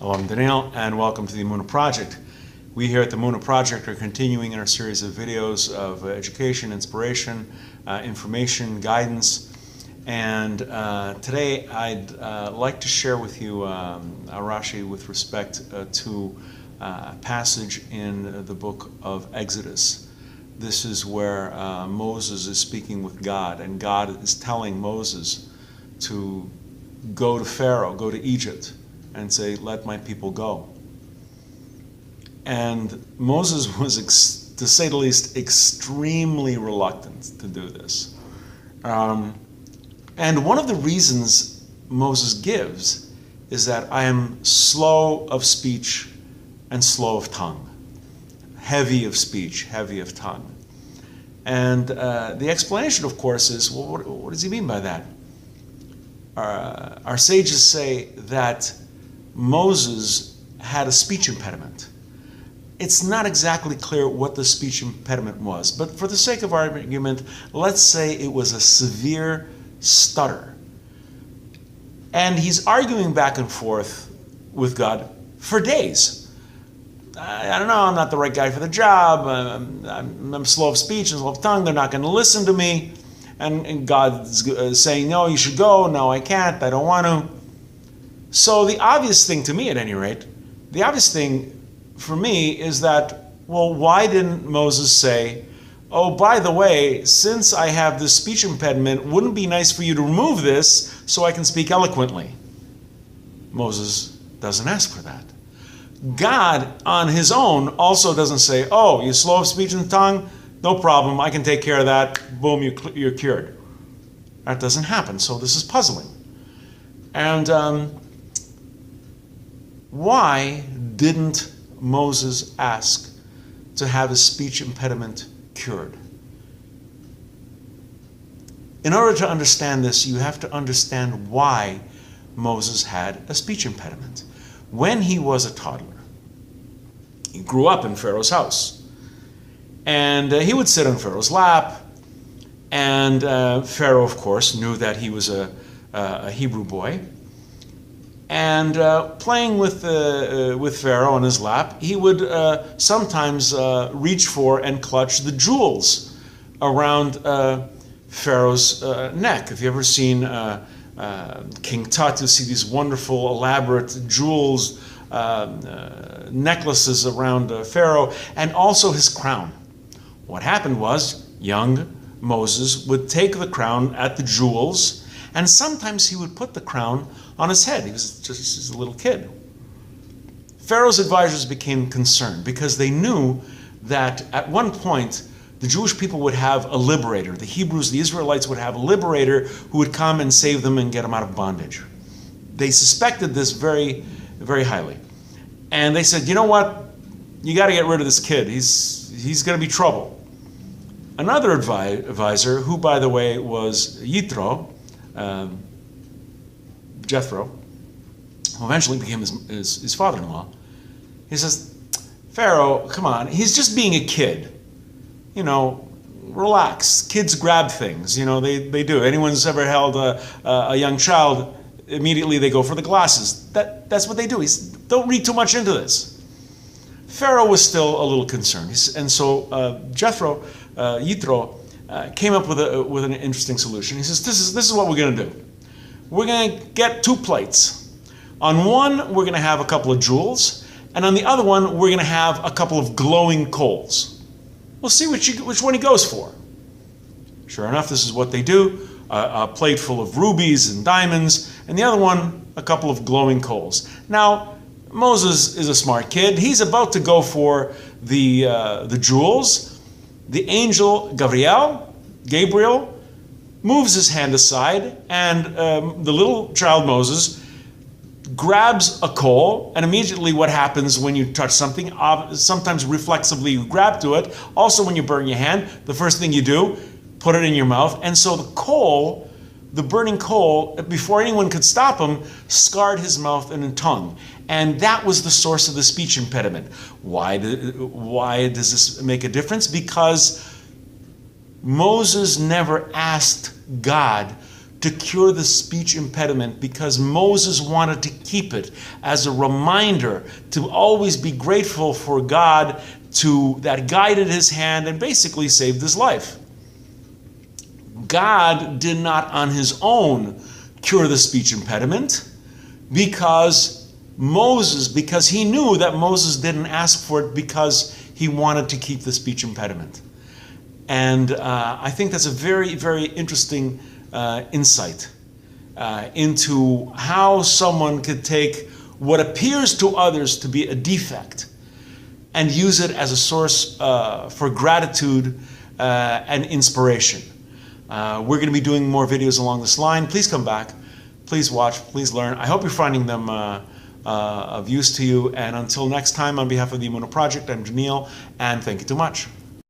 Hello, I'm Daniel, and welcome to the Emunah Project. We here at the Emunah Project are continuing in our series of videos of education, inspiration, information, guidance. And today I'd like to share with you a Rashi with respect to a passage in the book of Exodus. This is where Moses is speaking with God, and God is telling Moses to go to Pharaoh, go to Egypt, and say, let my people go. And Moses was, to say the least, extremely reluctant to do this. And one of the reasons Moses gives is that I am slow of speech and slow of tongue. Heavy of speech, heavy of tongue. And the explanation, of course, is, well, what does he mean by that? Our sages say that Moses had a speech impediment. It's not exactly clear what the speech impediment was, but for the sake of argument, let's say it was a severe stutter. And he's arguing back and forth with God for days. I don't know, I'm not the right guy for the job, I'm slow of speech and slow of tongue, they're not going to listen to me. And God's saying, no, you should go, no, I can't, I don't want to. So the obvious thing to me, at any rate, the obvious thing for me is that, well, why didn't Moses say, oh, by the way, since I have this speech impediment, wouldn't it be nice for you to remove this so I can speak eloquently? Moses doesn't ask for that. God, on his own, also doesn't say, oh, you're slow of speech and tongue? No problem, I can take care of that. Boom, you're cured. That doesn't happen, so this is puzzling. And why didn't Moses ask to have his speech impediment cured? In order to understand this, you have to understand why Moses had a speech impediment. When he was a toddler, he grew up in Pharaoh's house. And he would sit on Pharaoh's lap. And Pharaoh, of course, knew that he was a Hebrew boy. And playing with Pharaoh on his lap, he would sometimes reach for and clutch the jewels around Pharaoh's neck. If you've ever seen King Tut, you see these wonderful, elaborate jewels, necklaces around Pharaoh, and also his crown. What happened was, young Moses would take the crown at the jewels, and sometimes he would put the crown on his head. He was just a little kid. Pharaoh's advisors became concerned because they knew that at one point the Jewish people would have a liberator. The Hebrews, the Israelites would have a liberator who would come and save them and get them out of bondage. They suspected this very, very highly. And they said, you know what? You got to get rid of this kid. He's going to be trouble. Another advisor, who by the way was Jethro, who eventually became his father-in-law, he says, Pharaoh, come on, he's just being a kid. You know, relax. Kids grab things, you know, they do. Anyone's ever held a young child, immediately they go for the glasses. That's what they do. Don't read too much into this. Pharaoh was still a little concerned. And so Jethro came up with an interesting solution. He says, this is what we're going to do. We're going to get two plates. On one, we're going to have a couple of jewels, and on the other one, we're going to have a couple of glowing coals. We'll see which one he goes for. Sure enough, this is what they do. A plate full of rubies and diamonds, and the other one, a couple of glowing coals. Now, Moses is a smart kid. He's about to go for the jewels. The angel Gabriel, moves his hand aside, and the little child Moses grabs a coal, and immediately what happens when you touch something, sometimes reflexively you grab to it. Also when you burn your hand, the first thing you do, put it in your mouth. And so the coal, the burning coal, before anyone could stop him, scarred his mouth and tongue. And that was the source of the speech impediment. Why does this make a difference? Because Moses never asked God to cure the speech impediment because Moses wanted to keep it as a reminder to always be grateful for God that guided his hand and basically saved his life. God did not on his own cure the speech impediment because he knew that Moses didn't ask for it because he wanted to keep the speech impediment. And I think that's a very, very interesting insight into how someone could take what appears to others to be a defect and use it as a source for gratitude and inspiration. We're going to be doing more videos along this line. Please come back. Please watch. Please learn. I hope you're finding them of use to you. And until next time, on behalf of the Emunah Project, I'm Daniel, and thank you too much.